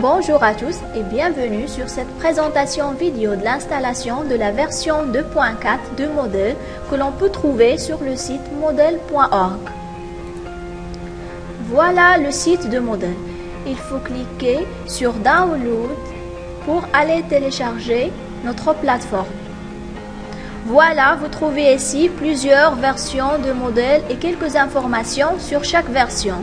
Bonjour à tous et bienvenue sur cette présentation vidéo de l'installation de la version 2.4 de Model que l'on peut trouver sur le site model.org. Voilà le site de Model. Il faut cliquer sur Download pour aller télécharger notre plateforme. Voilà, vous trouvez ici plusieurs versions de Model et quelques informations sur chaque version.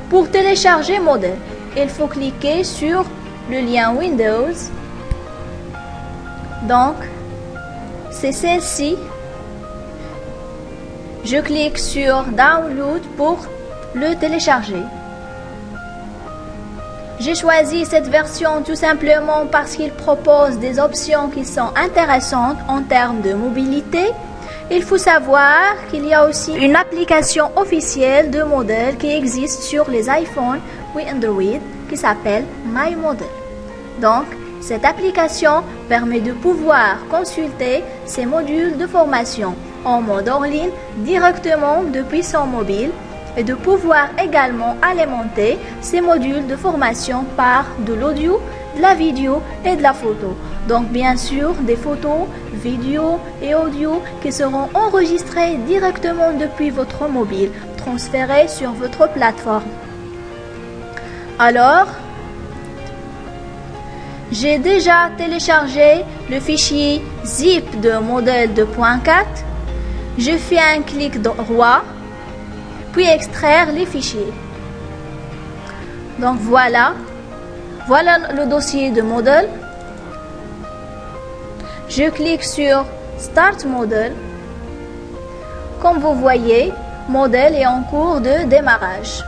Pour télécharger Model, il faut cliquer sur le lien Windows. Donc, c'est celle-ci. Je clique sur Download pour le télécharger. J'ai choisi cette version tout simplement parce qu'il propose des options qui sont intéressantes en termes de mobilité. Il faut savoir qu'il y a aussi une application officielle de Model qui existe sur les iPhones ou Android qui s'appelle My Model. Donc, cette application permet de pouvoir consulter ces modules de formation en mode hors ligne directement depuis son mobile et de pouvoir également alimenter ces modules de formation par de l'audio, de la vidéo et de la photo. Donc bien sûr des photos, vidéos et audio qui seront enregistrés directement depuis votre mobile, transférés sur votre plateforme. Alors, j'ai déjà téléchargé le fichier zip de Model 2.4. Je fais un clic droit, puis extraire les fichiers. Donc voilà le dossier de Model. Je clique sur Start Model. Comme vous voyez, Model est en cours de démarrage.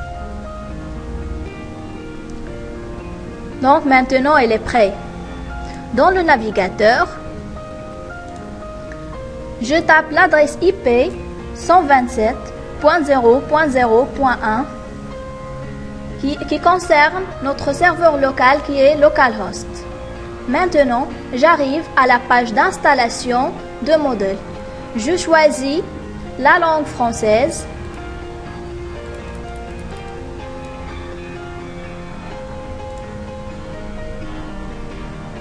Donc maintenant, il est prêt. Dans le navigateur, je tape l'adresse IP 127.0.0.1 qui concerne notre serveur local qui est localhost. Maintenant, j'arrive à la page d'installation de Model. Je choisis la langue française.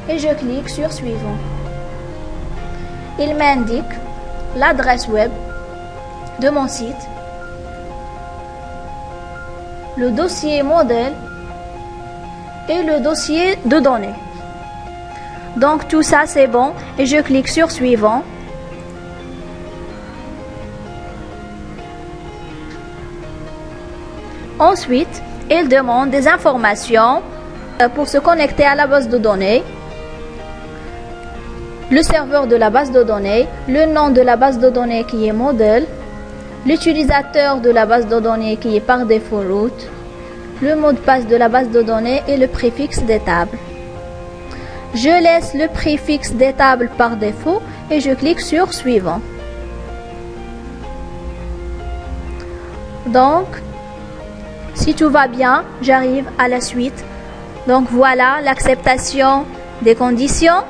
Et je clique sur Suivant. Il m'indique l'adresse web de mon site, le dossier Model et le dossier de données. Donc tout ça c'est bon et je clique sur Suivant. Ensuite, il demande des informations pour se connecter à la base de données. Le serveur de la base de données, le nom de la base de données qui est Model, l'utilisateur de la base de données qui est par défaut root, le mot de passe de la base de données et le préfixe des tables. Je laisse le préfixe des tables par défaut et je clique sur Suivant. Donc, si tout va bien, j'arrive à la suite. Donc voilà l'acceptation des conditions.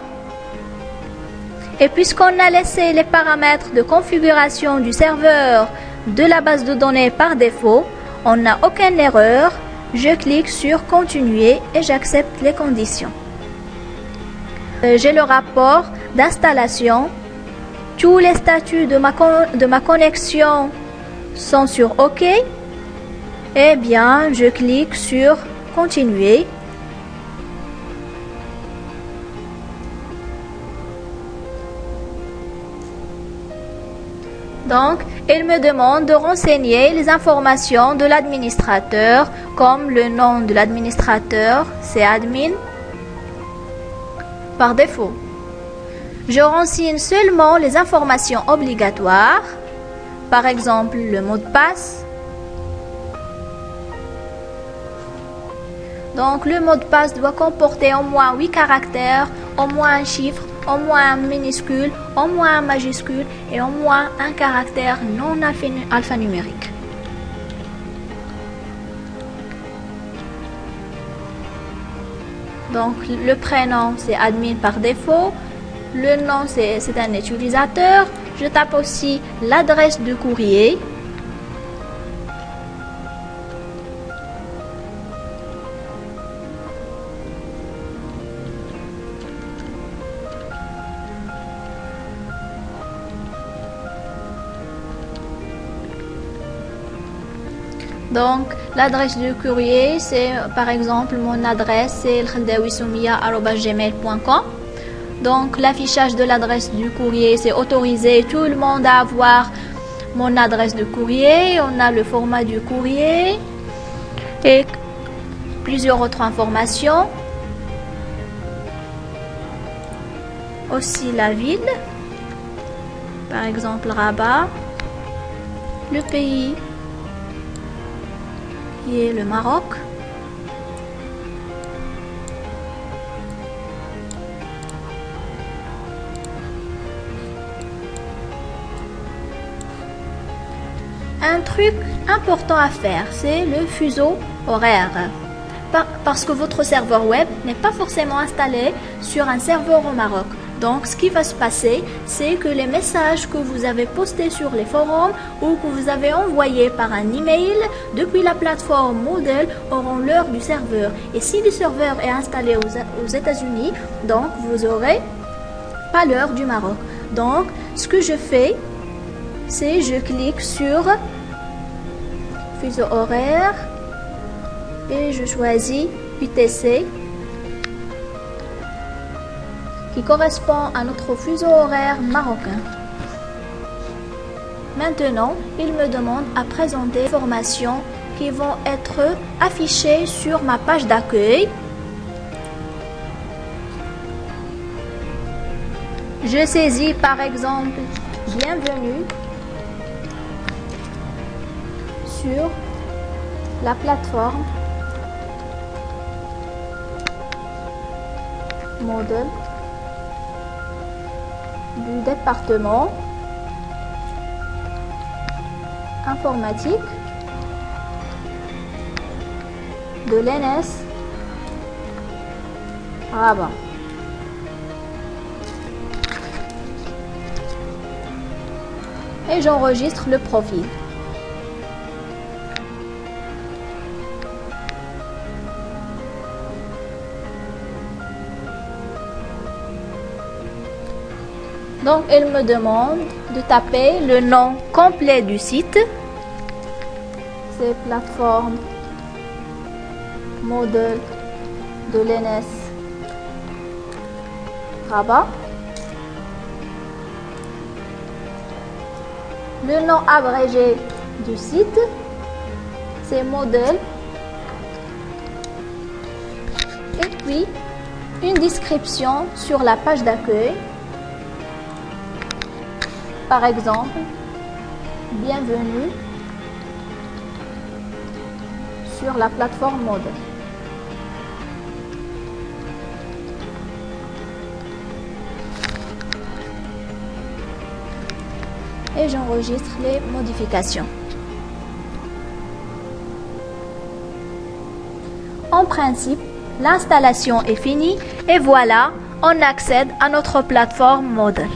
Et puisqu'on a laissé les paramètres de configuration du serveur de la base de données par défaut, on n'a aucune erreur. Je clique sur Continuer et j'accepte les conditions. J'ai le rapport d'installation. Tous les statuts de ma connexion sont sur OK. Eh bien, je clique sur Continuer. Donc, il me demande de renseigner les informations de l'administrateur, comme le nom de l'administrateur, c'est admin, par défaut. Je renseigne seulement les informations obligatoires, par exemple le mot de passe. Donc, le mot de passe doit comporter au moins 8 caractères, au moins un chiffre, au moins un minuscule, au moins un majuscule et au moins un caractère non alphanumérique. Donc le prénom c'est admin par défaut, le nom c'est un utilisateur. Je tape aussi l'adresse de courrier. Donc, l'adresse du courrier, c'est par exemple mon adresse, c'est elkhaldaoui-soumia@gmail.com. Donc, l'affichage de l'adresse du courrier, c'est autorisé tout le monde à avoir mon adresse de courrier. On a le format du courrier et plusieurs autres informations. Aussi la ville, par exemple Rabat, le pays qui est le Maroc, un truc important à faire, c'est le fuseau horaire. Parce que votre serveur web n'est pas forcément installé sur un serveur au Maroc. Donc, ce qui va se passer, c'est que les messages que vous avez postés sur les forums ou que vous avez envoyés par un email depuis la plateforme Moodle auront l'heure du serveur. Et si le serveur est installé aux États-Unis, donc vous n'aurez pas l'heure du Maroc. Donc, ce que je fais, c'est je clique sur fuseau horaire et je choisis UTC qui correspond à notre fuseau horaire marocain. Maintenant, il me demande à présenter des informations qui vont être affichées sur ma page d'accueil. Je saisis par exemple bienvenue sur la plateforme Moodle du département informatique de l'ENS Rabat. Et j'enregistre le profil. Donc, elle me demande de taper le nom complet du site. C'est plateforme Moodle de l'ENS Rabat. Le nom abrégé du site, c'est Moodle. Et puis, une description sur la page d'accueil. Par exemple, bienvenue sur la plateforme Moodle. Et j'enregistre les modifications. En principe, l'installation est finie et voilà, on accède à notre plateforme Moodle.